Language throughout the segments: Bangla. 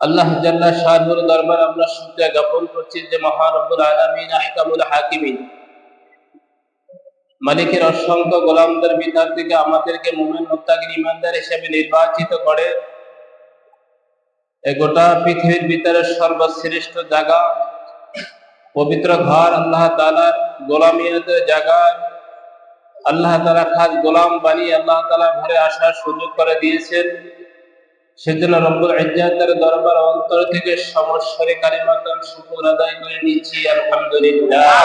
আল্লাহ জাল্লা শাহুর দরবার আমরা শুকরিয়া জ্ঞাপন করছি যে মহান রব্বুল আলামিন আহকামুল হাকিমিন মালিকের অসংখ্য গোলামদের ভিতর থেকে আমাদেরকে মুমিন মুত্তাকিন ঈমানদার হিসেবে নির্বাচিত করে এই গোটা পৃথিবীর ভিতরে সর্বশ্রেষ্ঠ জায়গা পবিত্র ঘর আল্লাহ তাআলার গোলামিয়াতের জায়গা আল্লাহ তাআলা খাস গোলাম বানিয়ে আল্লাহ তাআলার ঘরে আসার সুযোগ করে দিয়েছেন। সেজন্য রব্বুল ইজ্জাতের দরবার অন্তর থেকে সমস্যারে কালিমাতুল শুকর আদায় করে নিচ্ছি আলহামদুলিল্লাহ।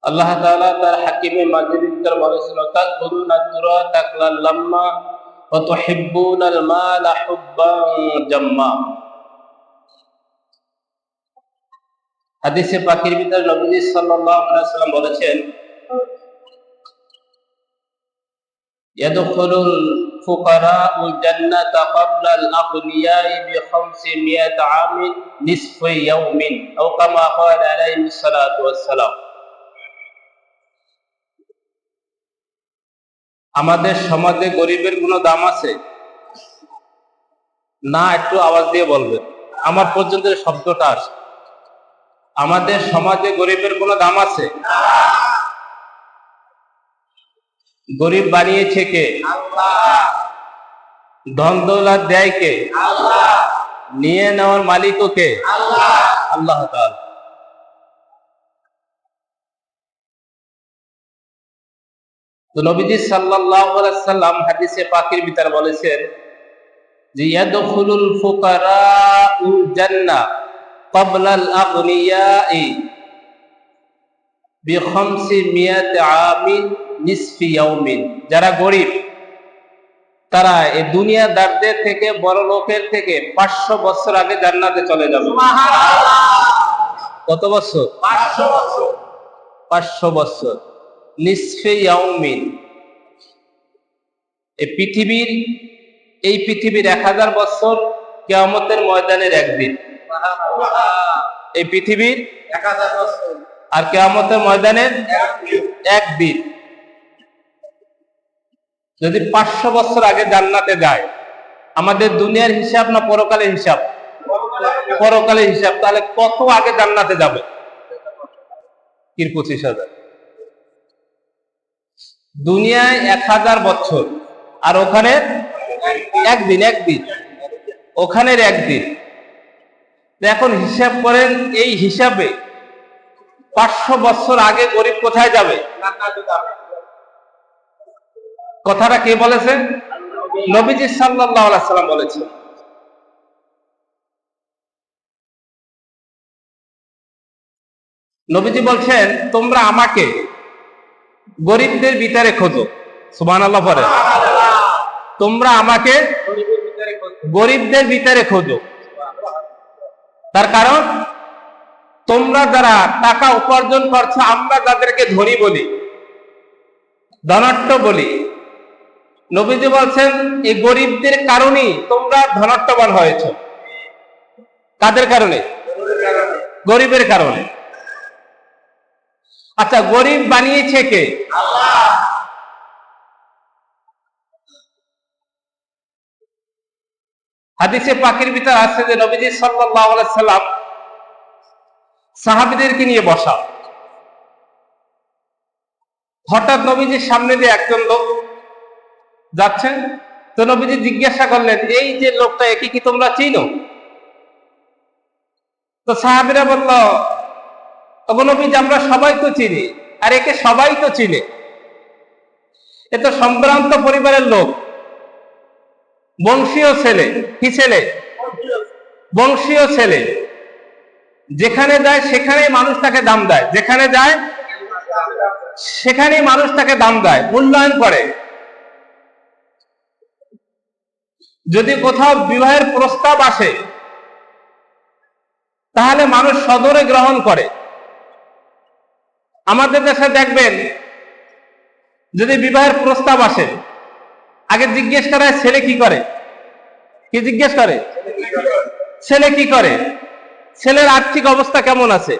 আল্লাহ তাআলা তার হাকিমে মাজিদের ভিতর বলেছেন তাকুরুনা তুরা তাকলাল লাম্মা ওয়া তুহিব্বুনাল মালা হুব্বান জাম্মা। হাদিসে পাকের ভিতর নবী সাল্লাল্লাহু আলাইহি ওয়াসাল্লাম বলেছেন ইয়াদখুলুল ফুকারাউল জান্নাতা ক্বাবলাল আগনিয়াই বি500 আমিন নিসফি ইয়াউমিন আও কামা ক্বালা আলাইহিস সালাতু ওয়াস সালাম। আমাদের সমাজে গরিবের কোনো দাম আছে না? একটু আওয়াজ দিয়ে বলবেন, আমার পর্যন্ত শব্দটা আসে। আমাদের সমাজে গরিবের কোনো দাম আছে? গরিব বানিয়েছে কে? ধন দৌলত দেয় কে? নিয়ে নেওয়ার মালিকও কে? আল্লাহ তাআলা। তো নবীজি সাল্লাল্লাহু আলাইহি সাল্লাম হাদিসে পাকের ভিতর বলেছেন যে ইয়াদখুলুল ফুকারাউল জান্নাহ ক্বাবলাল আগনিয়াই বি500 আমিন নিসফি ইয়াউমিন। যারা গরিব তারা এই দুনিয়াদারদের থেকে, বড় লোকের থেকে 500 বছর আগে জান্নাতে চলে যাবে। কত বছর? 500 বছর। 500 বছর। নিসফি ইয়াউমিন। এই পৃথিবীর 1000 বছর কিয়ামতের ময়দানের একদিন। এই পৃথিবীর 1000 বছর আর কিয়ামতের ময়দানের একদিন। যদি 500 বছর আগে জান্নাতে যায়, আমাদের দুনিয়ার হিসাব না পরকালের হিসাব? পরকালের হিসাব। তাহলে কত আগে জান্নাতে যাবে? 25,000। দুনিয়ায় 1000 বছর আর ওখানে একদিন। ওখানের একদিন। এখন হিসাব করেন, এই হিসাবে 500 বছর আগে গরিব কোথায় যাবে? কথাটা কে বলেছেন? নবীজি সাল্লাল্লাহু আলাইহি সাল্লাম বলেছেন। নবীজি বলছেন তোমরা আমাকে গরিবদের ভিতরে খোঁজো। সুবহানাল্লাহ পড়ে। তোমরা আমাকে গরিবদের ভিতরে খোঁজো। তার কারণ তোমরা যারা টাকা উপার্জন করছো, আমরা যাদেরকে ধনী বলি, ধনাঢ্য বলি, নবীজি বলছেন এই গরিবদের কারণেই তোমরা ধনাঢ্যবান হয়েছো। কাদের কারণে? গরিবের কারণে। আচ্ছা, গরিব বানিয়েছে কে? আল্লাহ। হাদিসে পাকের ভিতর আছে যে নবীজি সাল্লাল্লাহু আলাইহি সাল্লাম সাহাবীদেরকে নিয়ে বসা। হঠাৎ নবীজির সামনে দিয়ে একজন লোক যাচ্ছেন। তো নবীজি জিজ্ঞাসা করলেন, এই যে লোকটা, একে কি তোমরা চিনো? তো সাহাবীরা বলল, ওগো নবীজি, আমরা সবাই তো চিনি। আর একে সবাই তো চিনে। এ তো সম্ভ্রান্ত পরিবারের লোক, বংশীয় ছেলে। কি ছেলে? বংশীয় ছেলে। যেখানে যায় সেখানেই মানুষ তাকে দাম দেয়। যেখানে যায় সেখানেই মানুষ তাকে দাম দেয়, মূল্যায়ন করে। যদি কোথাও বিবাহের প্রস্তাব আসে তাহলে মানুষ সদরে গ্রহণ করে। আমাদের দেশে দেখবেন, যদি বিবাহের প্রস্তাব আসে আগে জিজ্ঞেস করা হয় ছেলে কি করে। কি জিজ্ঞেস করে? ছেলে কি করে? ছেলের আর্থিক অবস্থা কেমন আছে?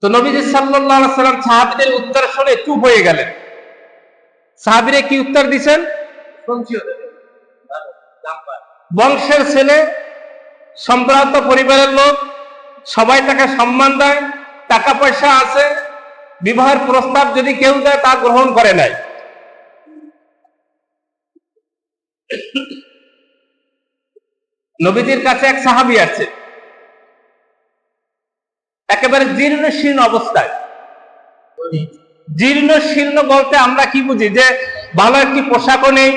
তো নবীজি সাল্লাল্লাহু আলাইহি সাল্লাম সাহাবীদের উত্তর শুনে চুপ হয়ে গেলেন। সাহাবীরা কি উত্তর দিবেন? বংশের ছেলে, সম্ভ্রান্ত পরিবারের লোক, সবাই তাকে সম্মান দেয়, টাকা পয়সা আছে, বিবাহের প্রস্তাব যদি কেউ দেয় তা গ্রহণ করে নাই। নবীজির কাছে এক সাহাবী আছে, একেবারে জীর্ণ শীর্ণ অবস্থায়। জীর্ণ শীর্ণ বলতে আমরা কি বুঝি? যে ভালো একটি পোশাকও নেই,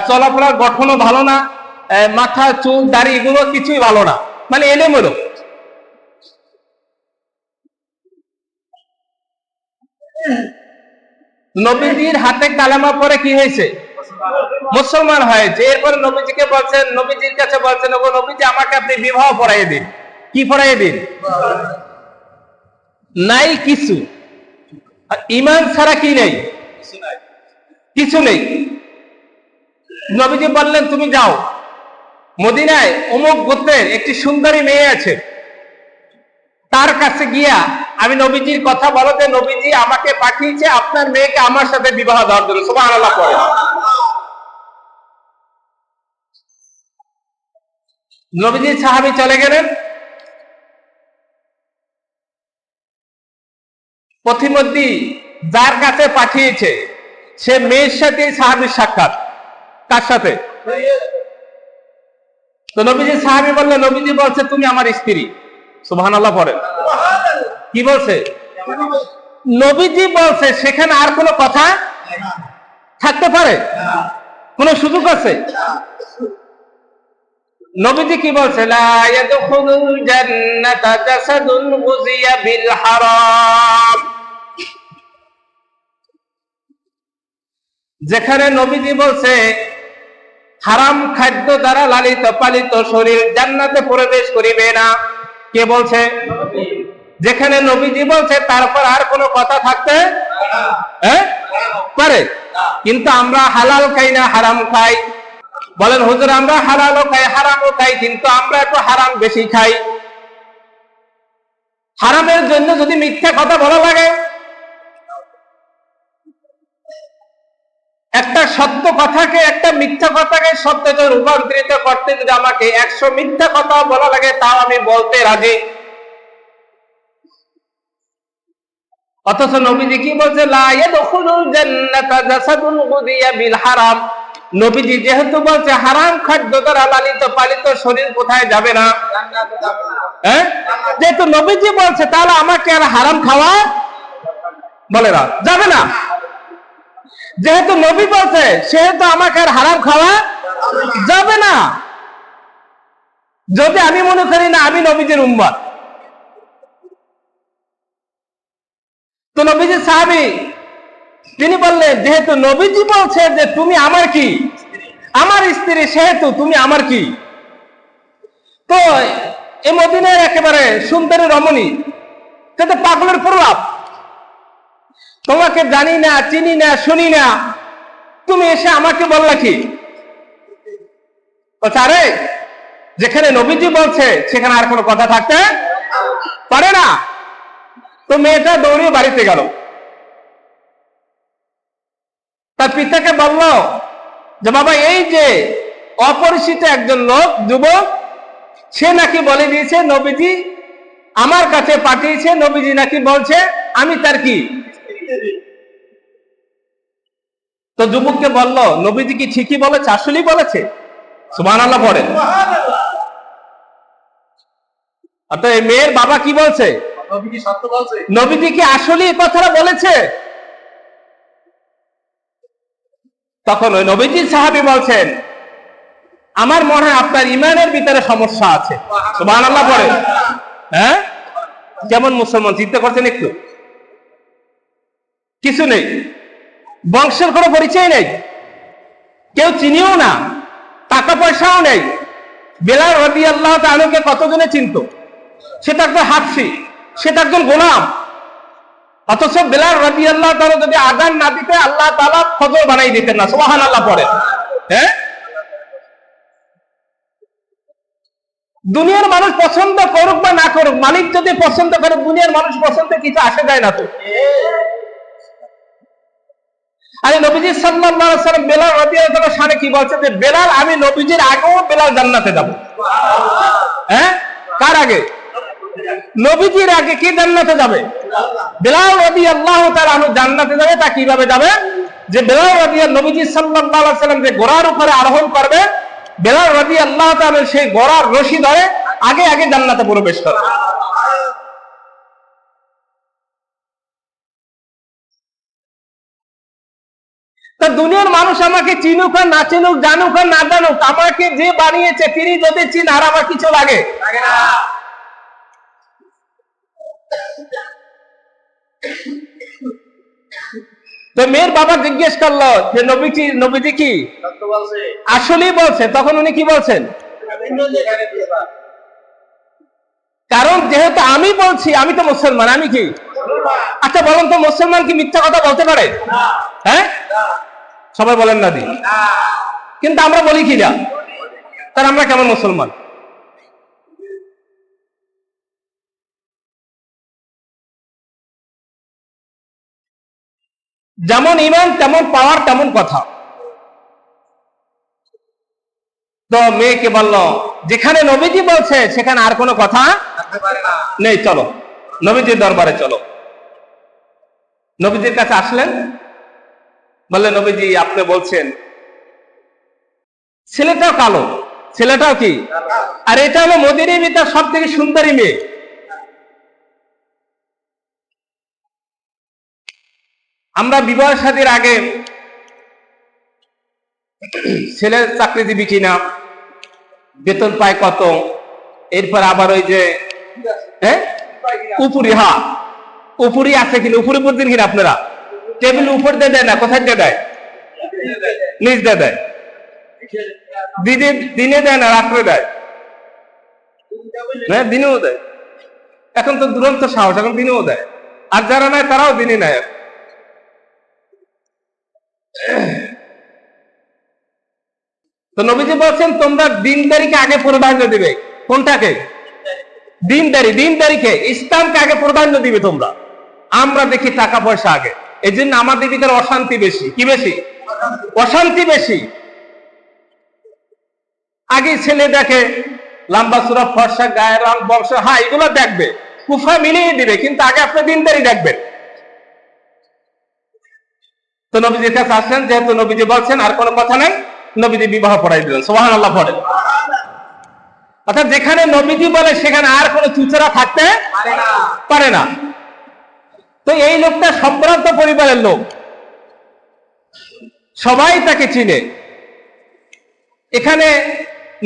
চলাফেরার গঠনও ভালো না, মাথা চুল দাড়ি এগুলো কিছুই ভালো না, মানে এলোমেলো। নবীজির হাতে কালেমা পরে কি হয়েছে? মুসলমান হয়েছে। এরপরে নবীজিকে বলছেন, নবীজির কাছে বলছেন, ওগো নবীজি আমাকে আপনি বিবাহ পড়াইয়ে দিন। কি পড়াইয়ে দিন? নাই কিছু, ঈমান ছাড়া কি নেই? কিছু নেই। নবীজি বললেন তুমি যাও, মদিনায় অমুক গোত্রের একটি সুন্দরী মেয়ে আছে, তার কাছে গিয়া আমি নবীজির কথা বলো যে নবীজি আমাকে পাঠিয়েছে আপনার মেয়েকে আমার সাথে বিবাহ দেওয়ার জন্য। সুবহানাল্লাহ পড়ে। নবীজির সাহাবী চলে গেলেন। পথিমধ্যে যার কাছে পাঠিয়েছে সে মেয়ের সাথে সাহাবীর সাক্ষাৎ। কার সাথে? তো নবীজি সাহাবী বললেন, নবীজি বলছে তুমি আমার স্ত্রী। সুবহানাল্লাহ পড়ে। কি বলছে? নবীজি বলছে, সেখানে আর কোনো কথা থাকতে পারে? কোন সুযোগ আছে? নবীজি কি বলছে? লা ইয়াদখুলুল জান্নাতা জাসাদুন গুযিয়া বিল হারাম। যেখানে নবীজি বলছে হারাম খাদ্য দ্বারা লালিত পালিত শরীর জান্নাতে প্রবেশ করিবে না। কে বলছে? যেখানে নবীজি বলছে তারপর আর কোনো কথা থাকতে পারে? কিন্তু আমরা হালাল খাই না হারাম খাই। বলেন হুজুর আমরা হালালও খাই হারামও খাই, কিন্তু আমরা একটু হারাম বেশি খাই। হারামের জন্য যদি মিথ্যা কথা বলা লাগে, একটা সত্য কথাকে, একটা মিথ্যা কথাকে সত্যতে রূপান্তরিত করতে যদি আমাকে 100 মিথ্যা কথা বলা লাগে তাও আমি বলতে রাজি। অথচ নবীজি কি বলছে? লা ইয়াদখুলুল জান্নাতা জাসাদুন গুযিয়া বিল হারাম। নবীজি যেহেতু বলছে হারাম খাদ্য দ্বারা লালিত পালিত শরীর কোথায় যাবে না, যেহেতু নবীজি বলছে তাহলে আমাকে আর হারাম খাওয়া বলে না যাবে না। যেহেতু নবী বলছে সেহেতু আমাকে আর হারাম খাওয়া যাবে না, যদি আমি মনে করি না আমি নবীজির উম্মত। তো নবীজি সাহাবী তিনি বললেন, যেহেতু নবীজি বলছে যে তুমি আমার কি, আমার স্ত্রী, সেহেতু তুমি আমার কি। তো এই মদিনার একেবারে সুন্দরী রমণী, সেটা পাগলের প্রলাপ। তোমাকে জানি না, চিনি না, শুনি না, তুমি এসে আমাকে বললা কি? আরে যেখানে নবীজি বলছে সেখানে আর কোনো কথা থাকতে পারে না। তো মেয়েটা দৌড়িয়ে বাড়িতে গেল, তার পিতাকে বলল যে বাবা এই যে অপরিচিত একজন লোক, যুবক, সে নাকি বলে দিয়েছে নবীজি আমার কাছে পাঠিয়েছে, নবীজি নাকি বলছে আমি তার কি। তো যুবককে বলল নবীজি কি ঠিকই বলেছে, আসলেই বলেছে? সুবহানাল্লাহ পড়েন। অর্থাৎ এই মেয়ের বাবা কি বলছে? নবীজি সত্য বলছে। নবীজি কি আসলেই এই কথাটা বলেছে? তখন ওই নবীজির সাহাবী বলছেন, আমার মনে হয় আপনার ইমানের ভিতরে সমস্যা আছে। সুবহানাল্লাহ পড়েন। হ্যাঁ, কেমন মুসলমান চিন্তা করছেন একটু? কিছু নেই, বংশের কোনো পরিচয় নেই, কেউ চিনিও না, টাকা পয়সাও নেই। বেলাল রাদিয়াল্লাহু তাআলা আনহুকে কতজনে চিনত? সেটা একজন হাবশী, সেটা একজন গোলাম। অথচ বেলাল রাদিয়াল্লাহু তাআলা যদি আযান না দিতে আল্লাহ তাআলা ফজর বানাই দিতেন না। সুবহানাল্লাহ পড়ে। হ্যাঁ, দুনিয়ার মানুষ পছন্দ করুক বা না করুক, মালিক যদি পছন্দ করে, দুনিয়ার মানুষ পছন্দ কিছু আসে যায় না তো। আরে নবীজি সাল্লাল্লাহু আলাইহি ওয়াসাল্লাম বেলাল রাদিয়াল্লাহু তাআলার শানে কি বলছে যে বেলাল, আমি নবীজির আগেও বেলাল জান্নাতে যাব। হ্যাঁ, কার আগে? নবীজির আগে কে জান্নাতে যাবে? বেলাল রাদিয়াল্লাহু তাআলা আনহু জান্নাতে যাবে। তা কিভাবে যাবে? যে বেলাল রাদিয়াল্লাহু, নবীজি সাল্লাল্লাহু আলাইহি ওয়াসাল্লাম যে ঘোড়ার উপরে আরোহণ করবে, বেলাল রাদিয়াল্লাহু তাআলা সেই ঘোড়ার রশি ধরে আগে আগে জান্নাতে প্রবেশ করবে। তা দুনিয়ার মানুষ আমাকে চিনুক আর না চিনুক, জানুক আর না জানুক, আমাকে যে বানিয়েছে তিনি যদি চিন, আর আমার কিছু লাগে না। তো মেয়ের বাবা জিজ্ঞেস করলো যে নবীজি কি আসলেই বলছে? তখন উনি কি বলছেন? কারণ যেহেতু আমি বলছি, আমি তো মুসলমান, আমি কি? আচ্ছা বলেন তো, মুসলমান কি মিথ্যা কথা বলতে পারে? হ্যাঁ, সবাই বলেন না দি। কিন্তু আমরা বলি কি না? তার আমরা কেমন মুসলমান? যেমন ইমান তেমন পাওয়ার তেমন কথা। তো মেয়েকে বলল, যেখানে নবীজি বলছে সেখানে আর কোনো কথা নেই, চলো নবীজির দরবারে চলো। নবীজির কাছে আসলেন, বললেন নবীজি আপনি বলছেন ছেলেটাও কালো, ছেলেটাও কি, আর এটা হলো মদিনার ভিতর সব থেকে সুন্দরী মেয়ে। আমরা বিবাহ শাদীর আগে ছেলের চাকরিজীবী কিনা, বেতন পায় কত, এরপর আবার ওই যে উপরি, হ্যাঁ উপরি আছে কিনা, উপরি বুঝছেন কিনা আপনারা? টেবিল উপর দিয়ে দেয় না, কোথায় দিয়ে দেয়? নিচ দিয়ে দেয়। দিনে দেয় না, রাত্রে দেয়। হ্যাঁ, দিনেও দেয়। এখন তো দুরন্ত সাহস, এখন দিনেও দেয়। আর যারা নেয় তারাও দিনে নেয়। তো নবীজি বলছেন তোমরা দিনদারিকে আগে প্রাধান্য দিবে। কোনটাকে? দিনদারিকে, ইসলামকে আগে প্রাধান্য দিবে তোমরা। আমরা দেখি টাকা পয়সা আগে, এই জন্য আমাদের ভিতরে অশান্তি বেশি। কি বেশি? অশান্তি বেশি। আগে ছেলে দেখে লম্বা চূড়া, ফর্সা, গায়ের রং, বংশ, হ্যাঁ এগুলো দেখবে, কুফা মিলিয়ে দিবে, কিন্তু আগে আপনি দিনদারি দেখবেন। তো নবীজির কাছে আসলেন, যেহেতু নবীজি বলছেন আর কোনো কথা নাই, নবীজি বিবাহ পড়াই দিলেন। সুবহানাল্লাহ পড়েন। অর্থাৎ যেখানে নবীজি বলে সেখানে আর কোনো চুচরা থাকতে পারে না। তো এই লোকটা সম্ভ্রান্ত পরিবারের লোক, সবাই তাকে চিনে। এখানে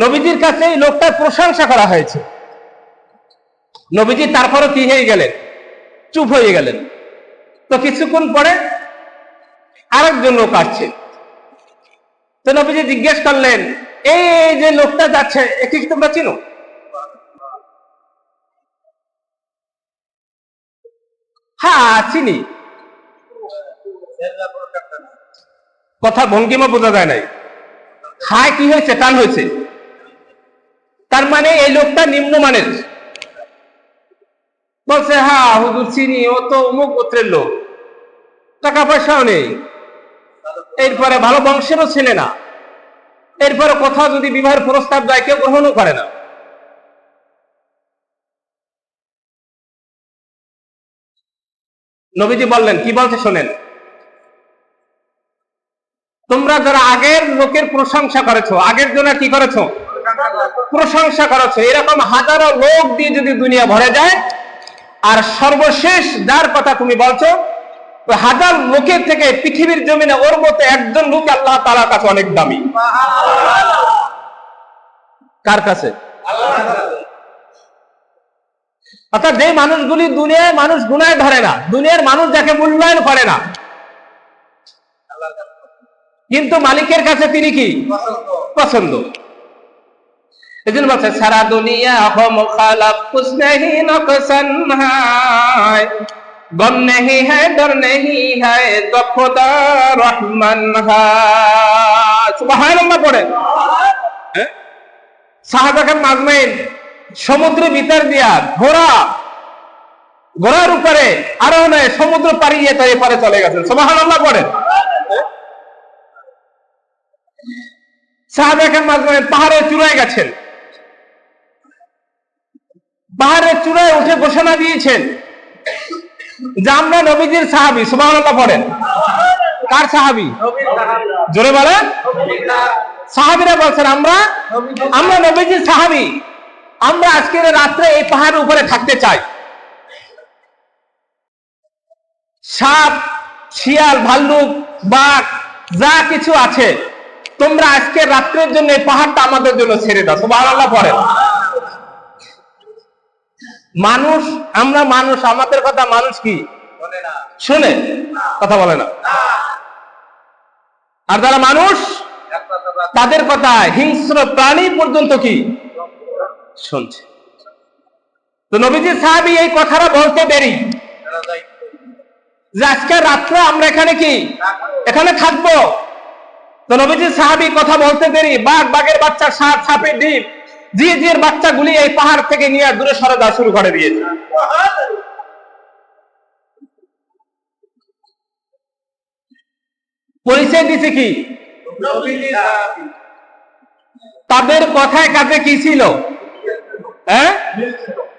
নবীজির কাছে এই লোকটার প্রশংসা করা হয়েছে। নবীজি তারপরও কি হয়ে গেলেন? চুপ হয়ে গেলেন। তো কিছুক্ষণ পরে আরেকজন লোক আসছে। তো নবীজি জিজ্ঞেস করলেন, এই যে লোকটা যাচ্ছে একে কি তোমরা চিনো? হ্যাঁ চিনি। কথা ভঙ্গিমা বোঝা যায় নাই। হায় কি হয়েছে? টান হয়েছে। তার মানে এই লোকটা নিম্নমানের। বলছে হ্যাঁ হুজুর চিনি, ও তো অমুক গোত্রের লোক, টাকা পয়সাও নেই, এরপরে ভালো বংশেরও ছেলে না, এরপরে কোথাও যদি বিবাহের প্রস্তাব দেয় কেউ গ্রহণও করে না। নবীজি বললেন, কি বলছে শোনেন, তোমরা যারা আগের লোকের প্রশংসা করেছো, আগের জন্য কি করেছো? প্রশংসা করেছো, এরকম হাজারো লোক দিয়ে যদি দুনিয়া ভরে যায়, আর সর্বশেষ যার কথা তুমি বলছো, হাজার লোকের থেকে পৃথিবীর জমিনে ওর মতো একজন লোক আল্লাহ তাআলার কাছে অনেক দামি। কার কাছে? অর্থাৎ যে মানুষগুলি দুনিয়ায় মানুষ গুনায় ধরে না, দুনিয়ার মানুষ যাকে মূল্যায়ন করে না, কিন্তু মালিকের কাছে তিনি কি পছন্দ। এই জন্য বলছে সারা দুনিয়া হো মুখালাফ কুছ নেহি নকসান হায়, गम नहीं है डर नहीं है तो खुदा रहमान है। সুবহানাল্লাহ পড়ে। সাহাবায়ে মাজমাইন সমুদ্রের ভিতর দিয়া ঘোড়ার উপরে আরোহণে সমুদ্র পাড়িয়ে তাই পারে চলে গেছেন। সুবহানাল্লাহ পড়ে। সাহাবায়ে মাজমাইন পাহাড়ে চূড়ায় গেছেন, পাহাড়ের চূড়ায় উঠে ঘোষণা দিয়েছেন যে আমরা নবীজির সাহাবী। সুবহানাল্লাহ পড়েন। কার সাহাবী? জোরে বলেন। সাহাবীরা বলছেন আমরা নবীজির সাহাবী, আমরা আজকের রাত্রে এই পাহাড়ের উপরে থাকতে চাই। সাপ, শিয়াল, ভাল্লুক, বাঘ যা কিছু আছে তোমরা আজকে রাত্রের জন্য এই পাহাড়টা আমাদের জন্য ছেড়ে দাও। সুবহানাল্লাহ পড়েন। মানুষ, আমরা মানুষ, আমাদের কথা মানুষ কি শুনে? কথা বলে না। আর যারা মানুষ তাদের কথা হিংস্র প্রাণী পর্যন্ত কি শুনছে। তো নবীজির সাহাবী এই কথাটা বলতে দেরি যে আজকে রাত্রে আমরা এখানে থাকবো। তো নবীজির সাহাবী কথা বলতে দেরি, বাঘের বাচ্চা, সাপ, সাপের ডিম, জির বাচ্চাগুলি এই পাহাড় থেকে নিয়ে দূরে সরে যাওয়া শুরু করে দিয়েছে। পরিচয় দিছে কি? তাদের কথায় কাজে কি ছিল?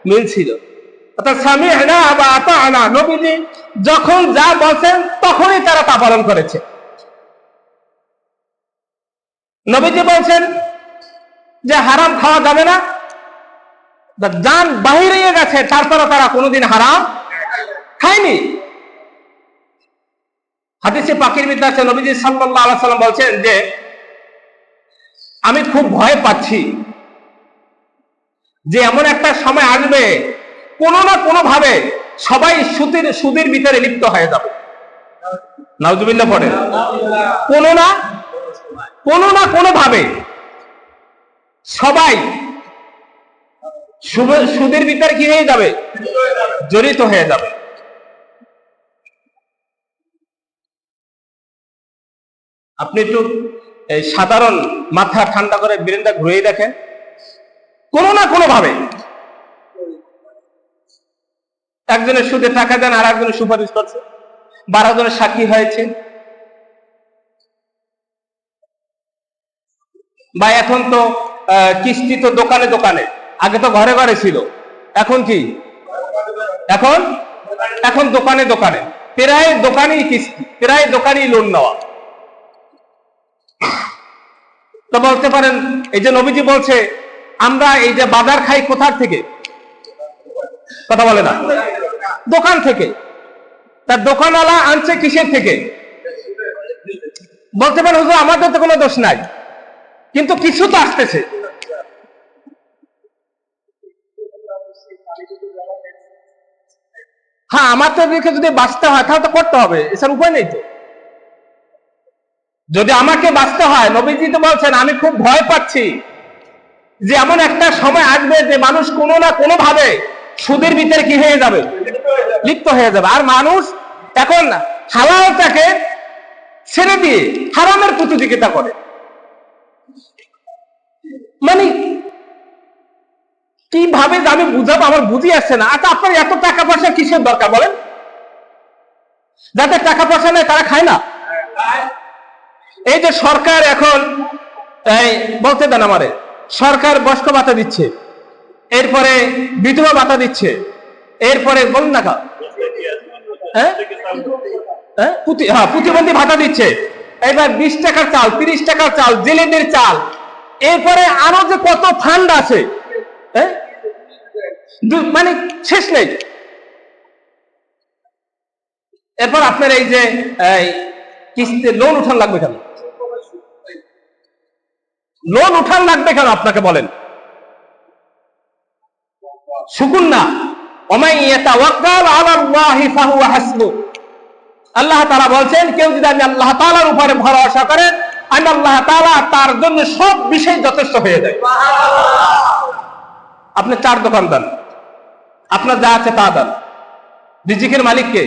মিল ছিল। অর্থাৎ সামি'না ওয়া আতা'না, নবীজি যখন যা বলছেন তখনই তারা তা পালন করেছে। নবীজি বলছেন যে হারাম খাওয়া যাবে না, জান বাহিরে গেছে, তারপরে তারা কোনোদিন হারাম খায়নি। হাদিসে পাকের ভিতরে আছে নবীজি সাল্লাল্লাহু আলাইহি সাল্লাম বলছেন যে আমি খুব ভয় পাচ্ছি যে এমন একটা সময় আসবে কোনো না কোনো ভাবে সবাই সুদের ভিতরে লিপ্ত হয়ে যাবে। নাউজুবিল্লাহ পড়েন। কোনো না কোনো ভাবে সবাই সুদের ভিতরে কি হয়ে যাবে? জড়িত হয়ে যাবে। আপনি একটু এই সাধারণ মাথা ঠান্ডা করে ব্রেনটা ঘুরিয়ে দেখেন, কোনো না কোনো ভাবে একজনের সুদে টাকা দেন, আর একজনের সুপারিশ করছে, 12 জনের সাক্ষী হয়েছে। বা এখন তো কিস্তি তো দোকানে দোকানে, আগে তো ঘরে ঘরে ছিল, এখন কি? এখন দোকানে দোকানে, প্রায় দোকানেই কিস্তি, প্রায় দোকানেই লোন নেওয়া। তো বলতে পারেন এই যে নবীজি বলছে আমরা এই যে বাজার খাই কোথার থেকে? কথা বলে না। দোকান থেকে। তার দোকানওয়ালা আনছে কিসের থেকে? বলতে পারেন হুজুর আমাদের তো কোনো দোষ নাই, কিন্তু কিছু তো আসতেছে। হ্যাঁ, আমাদেরকে যদি বাঁচতে হয় তাহলে তো করতে হবে, এছাড়া উপায় নেই তো। যদি আমাকে বাঁচতে হয়, নবীজি তো বলছেন আমি খুব ভয় পাচ্ছি যে এমন একটা সময় আসবে যে মানুষ কোনো না কোনো ভাবে সুদের ভিতরে কি হয়ে যাবে? লিপ্ত হয়ে যাবে। আর মানুষ এখন হালালটাকে ছেড়ে দিয়ে হারামের প্রতিযোগিতা করে। মানে কিভাবে আমি বুঝাবো, আমার বুঝি আসছে না। আচ্ছা, আপনার এত টাকা পয়সা কিসের দরকার বলেন? যাদের টাকা পয়সা নেই তারা খায় না। এই যে সরকার এখন বলতে দেন আমারে, সরকার বয়স্ক ভাতা দিচ্ছে, এরপরে বিধবা ভাতা দিচ্ছে, এরপরে বলুন না প্রতিবন্ধী ভাতা দিচ্ছে, এবার 20 টাকার চাল, 30 টাকার চাল, জেলেদের চাল, এরপরে আরো যে কত ফান্ড আছে, মানে শেষ নেই। এরপর আপনার এই যে কিস্তি লোন উঠান লাগবে কেন? লোন উঠান লাগবে কেন আপনাকে বলেন? শুকুন না, আল্লাহ তাআলা বলছেন কেউ যদি আল্লাহ তাআলার উপরে ভরসা করে, আমি আল্লাহ তাআলা তার জন্য সব বিষয় যথেষ্ট হয়ে যায়। আপনি 4 দোকান দেন, আপনার যা আছে তা দেন, রিজিকের মালিক কে?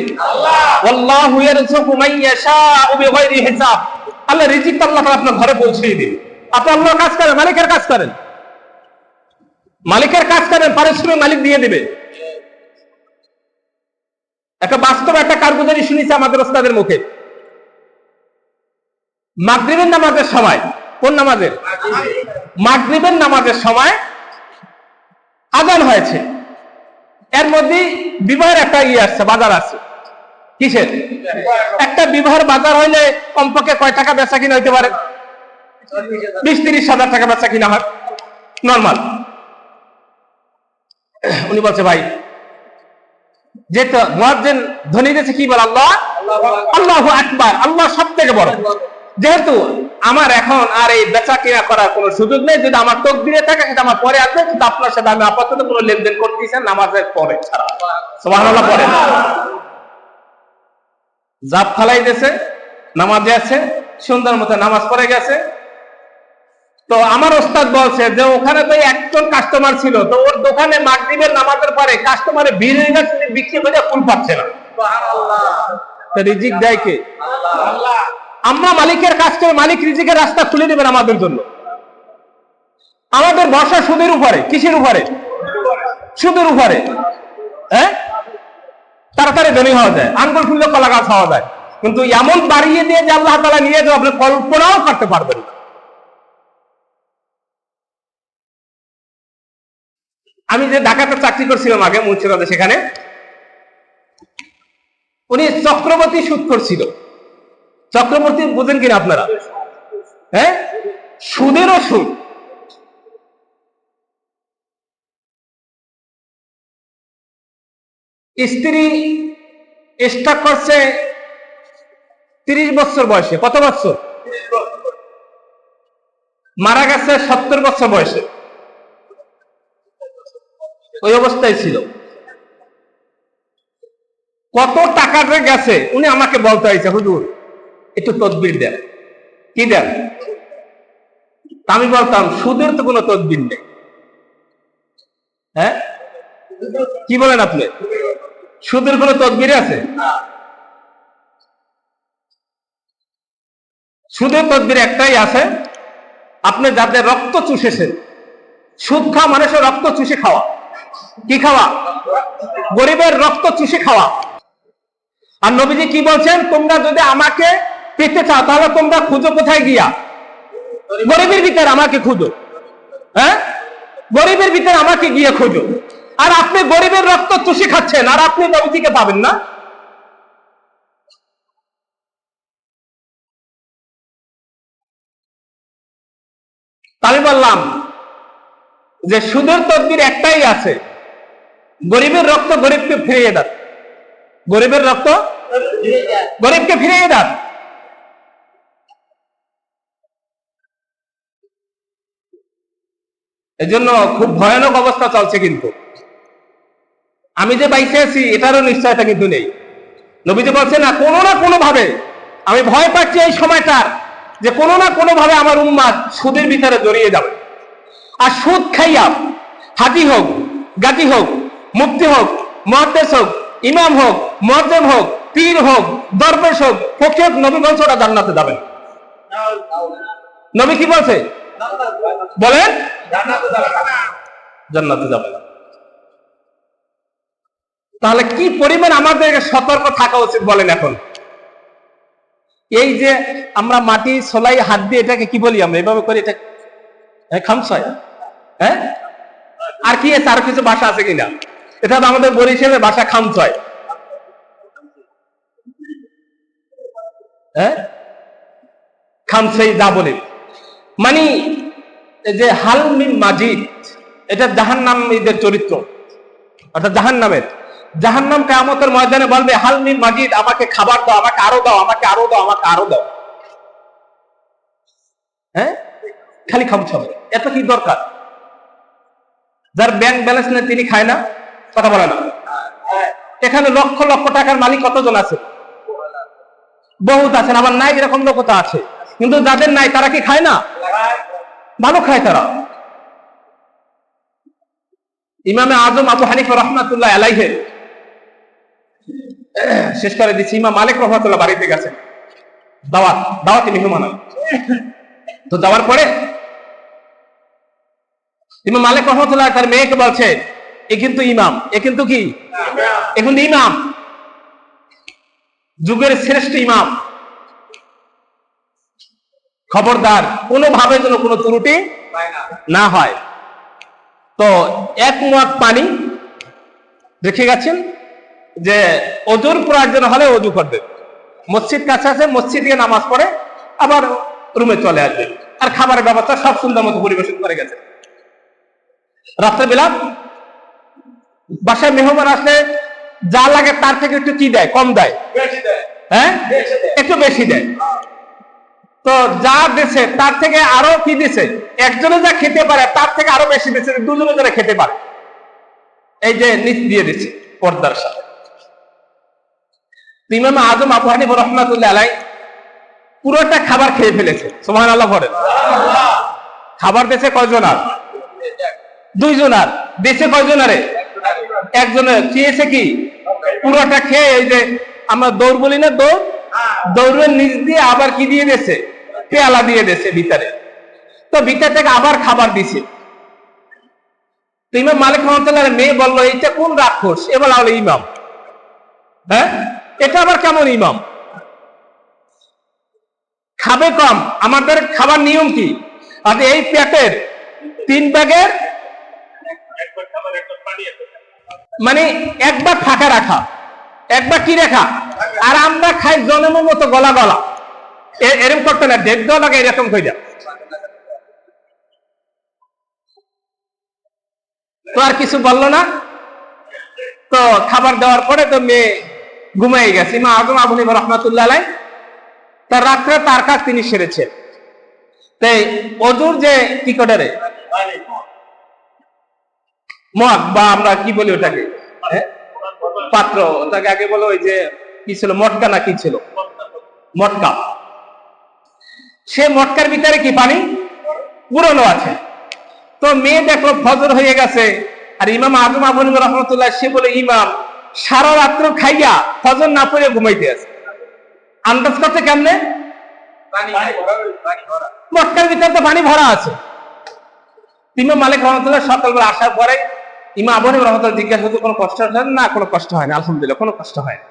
আল্লাহু ইয়ারযুকু মান ইয়াশাউ বিগাইরি হিসাব। আল্লাহ রিজিক আল্লাহ তাআলা আপনার ঘরে পৌঁছিয়ে দিবেন। আপনি আল্লাহর কাজ করেন, মালিকের কাজ করেন, মালিকের কাজ করেন, পারিশ্রমিক মালিক দিয়ে দিবে। একটা বাস্তব একটা কারগুজারি শুনেছি আমাদের ওস্তাদের মুখে। মাগরিবের নামাজের সময়, কোন নামাজের? মাগরিবের নামাজের সময় আযান হয়েছে, এর মধ্যে বিবাহের একটা আসছে, বাজার আছে। কিসের? একটা বিবাহের বাজার হইলে কমপক্ষে কয় টাকা বেচা কিনা হইতে পারে? 20-30 হাজার টাকা বেচা কিনা হয় নর্মাল। উনি বলছে ভাই যেহেতু মুয়াজ্জিন ধ্বনি দিয়েছে, কি বল? আল্লাহ আল্লাহু আকবার, আল্লাহ সবথেকে বড়। যেহেতু আমার এখন আর এই বেচা কিনা করার কোনো সুযোগ নেই, যদি আমার তাকবীরে থাকে সেটা আমার পরে আসবে, কিন্তু আপনার সাথে আমি আপাতত কোনো লেনদেন করতেছি নামাজের পরে ছাড়া। সুবহানাল্লাহ পড়ে জাপ ফালাই দিয়েছে, নামাজে আছে, সুন্দর মতো নামাজ পড়ে গেছে। তো আমার ওস্তাদ বলছে যে ওখানে তো একজন কাস্টমার ছিল, তো ওর দোকানে মাগরিবের নামাজের পরে কাস্টমারে ভিড় হয়ে গেছে, বিক্রি করে ফুল পাচ্ছে না। তো রিজিক দেয় কে? আল্লাহ। আমরা মালিকের কাজ করে, মালিক রিজিকের রাস্তা খুলে দেবেন আমাদের জন্য। আমাদের ভরসা সুদের উপরে। কিসের উপরে? সুদের উপরে। হ্যাঁ, তাড়াতাড়ি ধনী হওয়া যায়, আঙ্গুল ফুললে কলা গাছ হওয়া যায়, কিন্তু এমন বাড়িয়ে দিয়ে যে আল্লাহ তাআলা নিয়ে যাবে আপনি কল্পনাও করতে পারবেন না। আমি যে ঢাকাতে চাকরি করছিলাম আগে মুন্সিগঞ্জে, সেখানে উনি চক্রবর্তী সুদ করছিল। চক্রবর্তী বুঝেন কিনা আপনারা? হ্যাঁ, সুদেরও সুদ। স্ত্রী স্টাক করছে 30 বছর বয়সে। কত বছর? মারা গেছে 70 বছর বয়সে। ওই অবস্থায় ছিল। কত টাকা গেছে উনি আমাকে বলতে হয়েছে, হুজুর একটু তদবির দেন। কি দেন? আমি বলতাম সুদের তো কোনো তদবির নেই। হ্যাঁ, কি বলেন আপনি? সুদের কোনো তদবির আছে? সুদের তদবির একটাই আছে, আপনি যাদের রক্ত চুষেছেন। সুদ খাওয়া মানুষের রক্ত চুষে খাওয়া। কি খাওয়া? গরিবের রক্ত চুষে খাওয়া। আর নবীজি কি বলছেন? তোমরা যদি আমাকে পেতে চাও তাহলে তোমরা খুঁজো কোথায় গিয়া? গরিবের ভিতরে আমাকে খুঁজো। হ্যাঁ, গরিবের ভিতরে আমাকে গিয়ে খুঁজো। আর আপনি গরিবের রক্ত চুষে খাচ্ছেন, আর আপনি নবীজিকে পাবেন না। আমি বললাম যে সুদের তদবির একটাই আছে, গরিবের রক্ত গরিবকে ফিরিয়ে দেন। গরিবের রক্ত গরিবকে ফিরিয়ে দেন। এজন্য খুব ভয়ানক অবস্থা চলছে। কিন্তু আমি যে বাইসে আছি এটারও নিশ্চয়তা কিন্তু নেই। নবীজি বলছেন না কোনো ভাবে আমি ভয় পাচ্ছি এই সময়টার, যে কোনো না কোনো ভাবে আমার উম্মাত সুদের ভিতরে জড়িয়ে যাবে। আর সুদ খাইয়া হাজি হোক, গাজী হোক, মুফতি হোক, মুহাদ্দিস হোক, ইমাম হোক, মুয়াজ্জিন হোক, পীর হোক, দরবেশ হোক, ফকিহ হোক, নবী বলছে ওটা জান্নাতে যাবে। নবী কি বলছে? বলেন, জান্নাতে যাবে না। তাহলে কি পরিমাণ আমাদের সতর্ক থাকা উচিত বলেন। এখন এই যে আমরা মাটি সোলাই হাত দিয়ে এটাকে কি বলি? আমরা এভাবে করি, এটা খামসাই। হ্যাঁ, আর কি আছে? আর কিছু ভাষা আছে কিনা? এটা তো আমাদের বরিশালের ভাষা, খামসাই। হ্যাঁ, খামসাই যা বলে, মানে যে হাল মিন মাজিদ, এটা জাহান্নামীদের চরিত্র, অর্থাৎ জাহান্নামের। জাহান্নাম কিয়ামতের ময়দানে বলবে হাল মিন মাজিদ, আমাকে খাবার দাও, আমাকে আরো দাও, আমাকে আরো দাও, আমাকে আরো দাও। হ্যাঁ, খালি খামছাবে। এত কি দরকার? যার ব্যাংক ব্যালেন্স নেই তিনি খায় না, কথা বলে না। এখানে লক্ষ লক্ষ টাকার মালিক কতজন আছে? বহুত আছেন। আবার নাই এরকম লোক তো আছে, কিন্তু যাদের নাই তারা কি খায় না? ভালো খায় তারা। ইমামে আজম আবু হানিফা রাহমাতুল্লাহ আলাইহি শেষ করে দিচ্ছি। ইমাম মালিক রহমাতুল্লাহ বাড়িতে গেছেন, দাওয়াতি মেহমান। তো যাওয়ার পরে ইমাম মালিক রহমাতুল্লাহ তার মেয়েকে বলছে, এ কিন্তু ইমাম, এ কিন্তু কি, এ কিন্তু ইমাম, যুগের শ্রেষ্ঠ ইমাম, খবরদার কোনোভাবে যেন কোনো ত্রুটি না হয়। তো এক মগ পানি রেখে গেছেন যে অজুর প্রয়োজন হলে অজু করবে, মসজিদ কাছে আছে, মসজিদ দিয়ে নামাজ পড়ে আবার রুমে চলে আসবে, আর খাবারের ব্যবস্থা সব সুন্দর মতো পরিবেশন করে গেছে। রাত্রেবেলা বাসায় মেহমান আসলে যা লাগে তার থেকে একটু কি দেয়, কম দেয়, হ্যাঁ একটু বেশি দেয়। তো যা দিছে তার থেকে আরো কি দিছে, একজনে যা খেতে পারে তার থেকে আরো বেশি দিচ্ছে, দুজনে যারা খেতে পারে, এই যে নিচ দিয়ে দিচ্ছে পর্দার সাথে। ইমাম আজম আবু হানিফা রাহমাতুল্লাহ আলাইহি পুরোটা খাবার খেয়ে ফেলেছে। সুবহানাল্লাহ বলেন। খাবার দিয়েছে কয়জন? আর দুইজন। আর দিয়েছে কয়জন? আরে একজনের। খেয়েছে কি পুরোটা খেয়ে, এই যে আমরা দৌড় বলি না, দৌড়ের নিচ দিয়ে আবার কি দিয়ে দিয়েছে, পেয়ালা দিয়ে দিয়েছে ভিতরে। তো ভিতর থেকে আবার খাবার দিছে। তো ইমাম মালিক রহমাতুল্লাহ মেয়ে বললো, এটা কোন রাক্ষস? এবার হলো ইমাম। হ্যাঁ, এটা আবার কেমন ইমাম? খাবে কম, আমাদের খাবার নিয়ম কি, এই পেটের 3 ভাগের মানে একবার ফাঁকা রাখা, একবার কি রাখা, আর আমরা খাই জনমের মতো গলা গলা, এরকম করতে না, 1.5 লাগে এরকম হয়ে যায়। তো আর কিছু বললো না। তো খাবার দেওয়ার পরে তো মেয়ে ঘুমিয়ে গেছে। ইমাম আজম আবু হানিফা রাহমাতুল্লাহ আলাইহি তার রাত্রে তার কাজ তিনি সেরেছেন। তাই অজুর যে কি করে মগ, বা আমরা কি বলি ওটাকে, পাত্র, ওটাকে আগে বলো ওই যে কি ছিল, মটকা না কি ছিল, মটকা। সে মটকার ভিতরে কি পানি পুরনো আছে। তো মেয়ে দেখলো ফজর হয়ে গেছে, আর ইমাম আজম আবু হানিফা রাহমাতুল্লাহ সে বলে ইমাম সারা রাত্র খাইয়া ফজর না পড়ে ঘুমাইতে আছে। আন্দাজ করছে কেমনে, মটকার ভিতরে তো পানি ভরা আছে। ইমাম মালিক রহমাতুল্লাহ সকালবেলা আসার পরে ইমাম আবু হানিফা রাহমাতুল্লাহ জিজ্ঞাসা করতে, কোনো কষ্ট হয় না? কোনো কষ্ট হয় না, আলহামদুলিল্লাহ কোনো কষ্ট হয় না।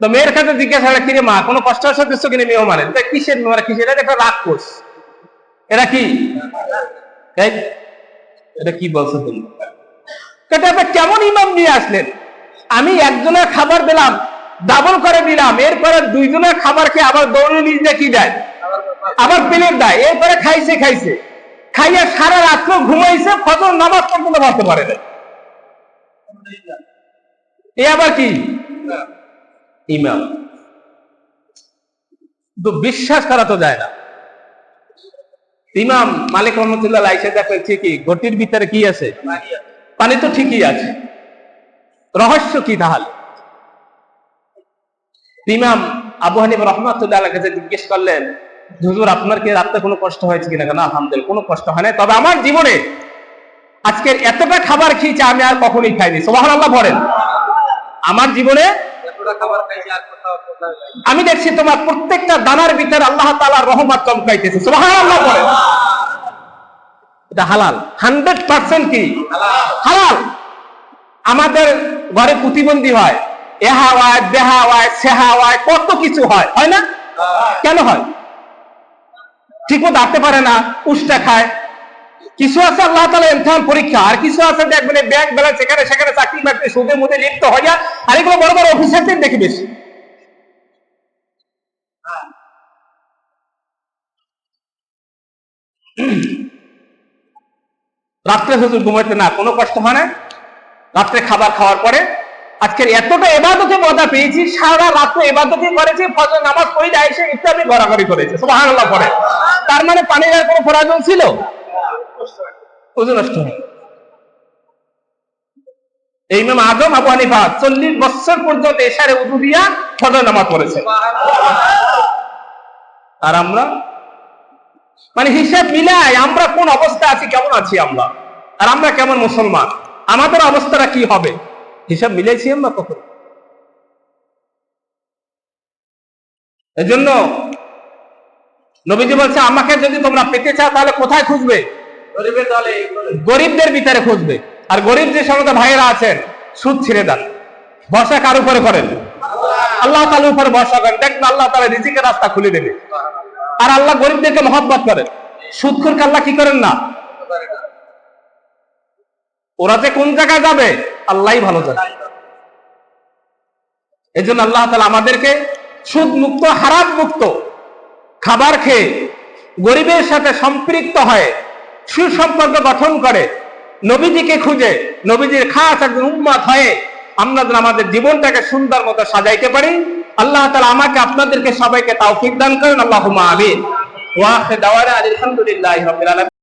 তো মেয়ের কাছে জিজ্ঞাসা করে, কিরে মা কোনো কষ্ট হচ্ছে কিছু কিনে? মেয়েও মানে কিসের, কিসের? এটা একটা রাক্ষস, এরা কি, এটা কি বলছো তুমি? এটা কেমন ইমাম নিয়ে আসলেন? আমি একজনের খাবার দিলাম, ডাবল করে দিলাম, এরপরে 2 জনের খাবার খেয়ে আবার দৌড়ে নিয়ে দিয়ে কি দেয়, আবার প্লেট দেয়। এরপরে খাইছে খাইয়া সারা রাত্র ঘুমাইছে, ফজর নামাজ পর্যন্ত পড়তে পারে না। এ আবার কি ইমাম? তো বিশ্বাস করা তো যায় না। ইমাম মালিক রহমাতুল্লাহ আলাইহি দেখেন ঠিকই ঘটির ভিতরে কি আছে, পানি তো ঠিকই আছে, রহস্য কি তাহলে? ইমাম আবু হানিফা রাহমাতুল্লাহ আলাইহি কাছে জিজ্ঞেস করলেন, হুজুর আপনার কি রাতে কোনো কষ্ট হয়েছে কিনা? না আলহামদুলিল্লাহ কোনো কষ্ট হয় না, তবে আমার জীবনে আজকের এতটা খাবার খেয়েছি আমি আর কখনোই খাইনি। সুবহানাল্লাহ বলেন। আমার জীবনে আমি দেখছি তোমার প্রত্যেকটা দানার ভিতরে আল্লাহ তাআলার রহমত চমকাইতেছে। সুবহানাল্লাহ বলেন। এটা হালাল, 100% কি হালাল। আমাদের ঘরে প্রতিবন্ধী হয়, এহা হয়, দেহা হয়, সেহা হয়, কত কিছু হয়, হয় না? কেন হয়? ঠিক মতো আসতে পারে না, উষ্টা খায়। কিছু আছে আল্লাহ তাআলা ইমতিহান পরীক্ষা, আর কিছু আছে দেখবেন ব্যাংক ব্যালেন্স এখানে সেখানে চাকরি বাকরি সুদের মধ্যে লিপ্ত হয়ে যায়, আর এগুলো বড় বড় অফিসারদের দেখে বেশি। রাত্রে হুজুর ঘুমাইতে না কোনো কষ্ট হয় না, রাত্রে খাবার খাওয়ার পরে আজকের এতটা ইবাদতে মজা পেয়েছি, সারা রাত্রে ইবাদতে করেছি, ফজর নামাজ পড়ে এসে ইফতারি ঘোরাঘুরি করেছে। সুবহানাল্লাহ পড়ে। তার মানে পানির আর কোনো প্রয়োজন ছিল? ওযু নষ্ট হয়। এই ইমাম আজম আবু হানিফা 40 বছর পর্যন্ত এশারে ওযু দিয়া ফজর নামাজ পড়েছে। আর আমরা মানে হিসাব মিলাই আমরা কোন অবস্থা আছি, কেমন আছি আমরা, আর আমরা কেমন মুসলমান, আমাদের অবস্থাটা কি হবে হিসাব মিলাইছি আমরা কখন? এজন্য নবীজি বলছে আমাকে যদি তোমরা পেতে চাও তাহলে কোথায় খুঁজবে? গরিবদের ভিতরে খুঁজবে। আর গরিব যে সমস্ত ভাইয়েরা আছেন, সুদ ছেড়ে দেন, ভরসা কার উপরে করেন? আল্লাহ তাআলার উপরে ভরসা করেন, দেখবেন আল্লাহ তাআলা রিজিকের রাস্তা খুলে দেবে। আর আল্লাহ গরিবদেরকে মহব্বত করেন, সুদখোরকে আল্লাহ কি করেন না। ওরা যে কোন জায়গায় যাবে আল্লাহই ভালো জানে। এজন্য আল্লাহ তাআলা আমাদেরকে সুদ মুক্ত, হারাম মুক্ত খাবার খেয়ে গরিবের সাথে সম্পৃক্ত হয়ে সুসম্পর্ক গঠন করে নবীজিকে খুঁজে নবীজির খাস একজন উম্মত হয়ে আমরা যেন আমাদের জীবনটাকে সুন্দর মতো সাজাইতে পারি। আল্লাহ তাআলা আমাকে আপনাদেরকে সবাইকে তৌফিক দান করেন। আল্লাহুম্মা আমিন। ওয়া আখিরু দাওয়ানা আলহামদুলিল্লাহি রাব্বিল আলামিন।